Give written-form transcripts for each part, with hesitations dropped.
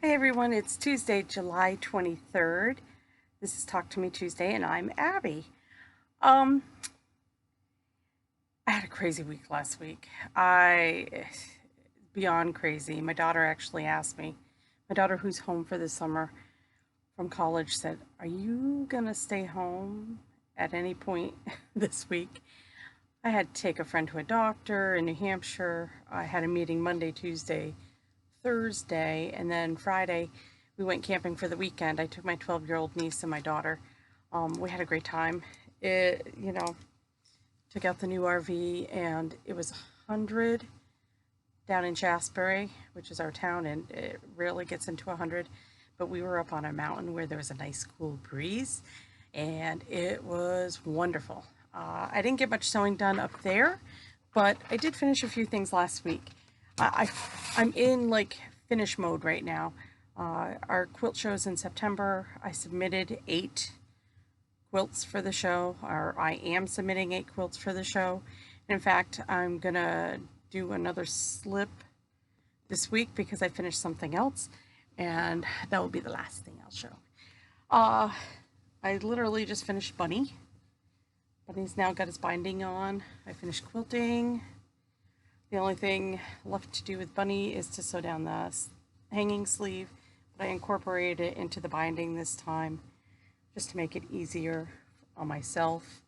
Hey everyone, it's Tuesday, July 23rd. This is Talk to Me Tuesday, and I'm Abby. Um, I had a crazy week last week. Beyond crazy. My daughter actually asked me, my daughter who's home for the summer from college said, "Are you gonna stay home at any point this week?" I had to take a friend to a doctor in New Hampshire. I had a meeting Monday, Tuesday, Thursday, and then Friday we went camping for the weekend. I took my 12-year-old niece and my daughter. We had a great time. Took out the new RV, and it was 100 down in Shasbury, which is our town, and it rarely gets into 100. But we were up on a mountain where there was a nice cool breeze, and it was wonderful. I didn't get much sewing done up there, but I did finish a few things last week. I'm in like finish mode right now. Our quilt show is in September. I submitted 8 quilts for the show, or I am submitting 8 quilts for the show. In fact, I'm gonna do another slip this week because I finished something else, and that will be the last thing I'll show. I literally just finished Bunny. Bunny's now got his binding on. I finished quilting. The only thing left to do with Bunny is to sew down the hanging sleeve, but I incorporated it into the binding this time just to make it easier on myself.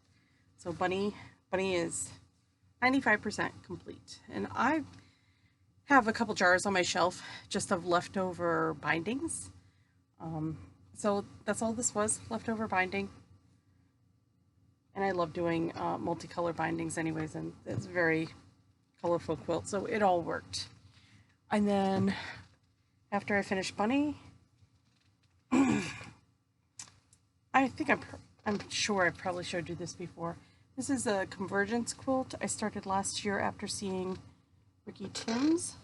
So Bunny is 95% complete, and I have a couple jars on my shelf just of leftover bindings. So that's all this was, leftover binding. And I love doing multicolor bindings anyways, and it's very colorful quilt, so it all worked. And then after I finished Bunny, I think I'm sure I probably showed you this before. This is a convergence quilt I started last year after seeing Ricky Tim's.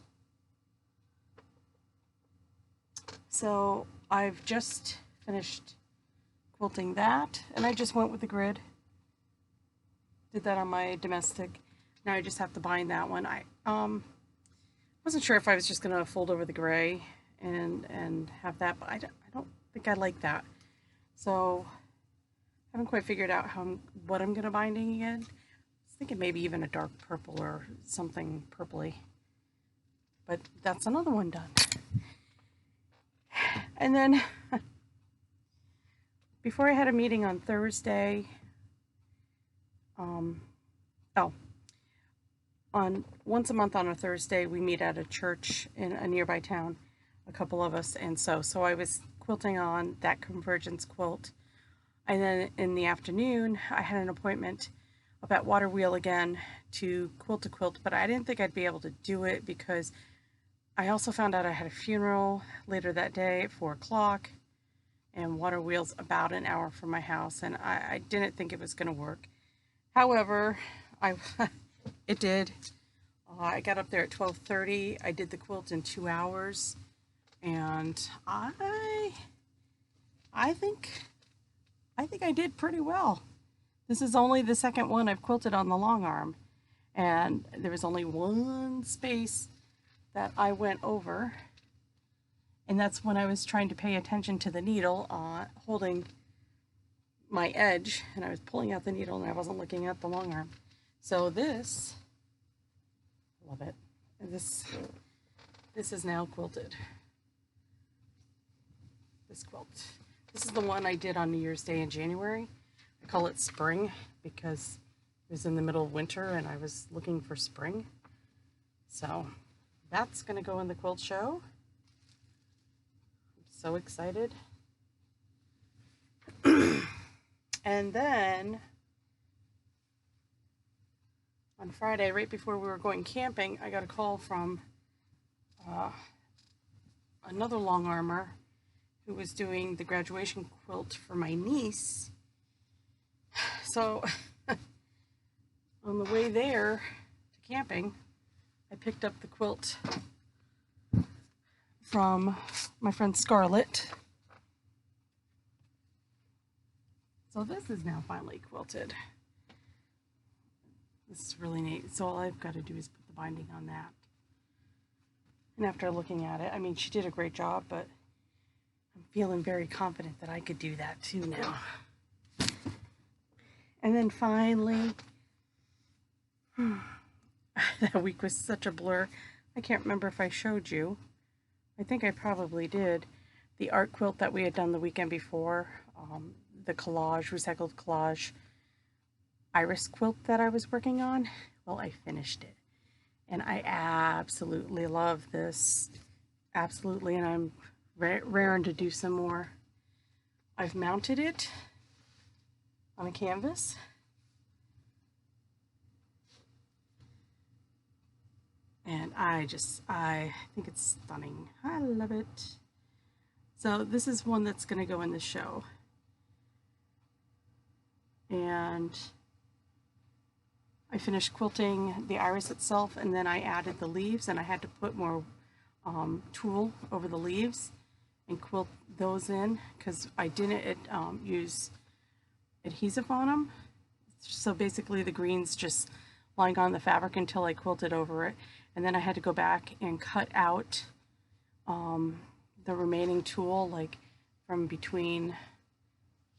So I've just finished quilting that, and I just went with the grid. Did that on my domestic. Now I just have to bind that one. I wasn't sure if I was just gonna fold over the gray and have that, but I don't think I like that. So I haven't quite figured out what I'm gonna binding again. I was thinking maybe even a dark purple or something purpley. But that's another one done. And then before I had a meeting on Thursday, on once a month on a Thursday, we meet at a church in a nearby town, a couple of us, and so I was quilting on that convergence quilt. And then in the afternoon, I had an appointment up at Water Wheel again to quilt a quilt, but I didn't think I'd be able to do it because I also found out I had a funeral later that day at 4 o'clock, and Water Wheel's about an hour from my house, and I didn't think it was going to work. However, it did. I got up there at 12:30. I did the quilt in 2 hours, and I think I did pretty well. This is only the second one I've quilted on the long arm, and there was only one space that I went over, and that's when I was trying to pay attention to the needle, holding my edge, and I was pulling out the needle and I wasn't looking at the long arm. So this, love it. This is now quilted. This quilt. This is the one I did on New Year's Day in January. I call it spring because it was in the middle of winter and I was looking for spring. So that's gonna go in the quilt show. I'm so excited. And then on Friday, right before we were going camping, I got a call from another long armor who was doing the graduation quilt for my niece. So on the way there to camping, I picked up the quilt from my friend Scarlett. So this is now finally quilted. This is really neat. So all I've got to do is put the binding on that. And after looking at it, I mean, she did a great job, but feeling very confident that I could do that too now. And then finally, that week was such a blur. I can't remember if I showed you. I think I probably did. The art quilt that we had done the weekend before, the collage, recycled collage iris quilt that I was working on. Well, I finished it. And I absolutely love this. Absolutely, and I'm raring to do some more. I've mounted it on a canvas. And I think it's stunning. I love it. So this is one that's going to go in the show. And I finished quilting the iris itself, and then I added the leaves, and I had to put more tulle over the leaves and quilt those in because I didn't use adhesive on them. So basically the green's just lying on the fabric until I quilted over it, and then I had to go back and cut out the remaining tulle, like from between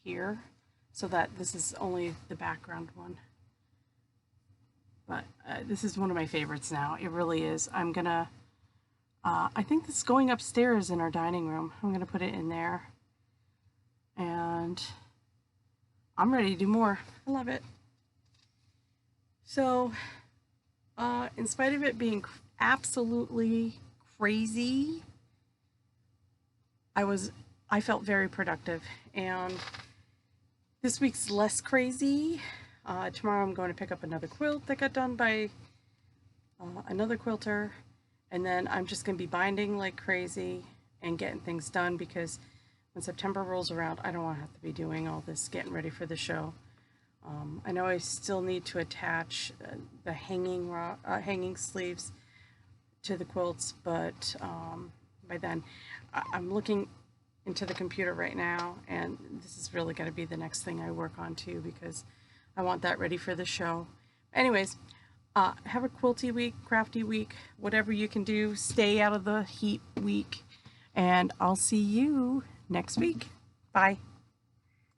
here, so that this is only the background one. But this is one of my favorites now. It really is. I'm gonna I think this is going upstairs in our dining room. I'm gonna put it in there, and I'm ready to do more. I love it. So in spite of it being absolutely crazy, I felt very productive, and this week's less crazy. Tomorrow I'm going to pick up another quilt that got done by another quilter, and then I'm just going to be binding like crazy and getting things done, because when September rolls around, I don't want to have to be doing all this getting ready for the show. I know I still need to attach the hanging sleeves to the quilts, but by then I'm looking into the computer right now, and this is really going to be the next thing I work on too, because I want that ready for the show. Anyways, have a quilty week, crafty week, whatever you can do. Stay out of the heat week, and I'll see you next week. Bye.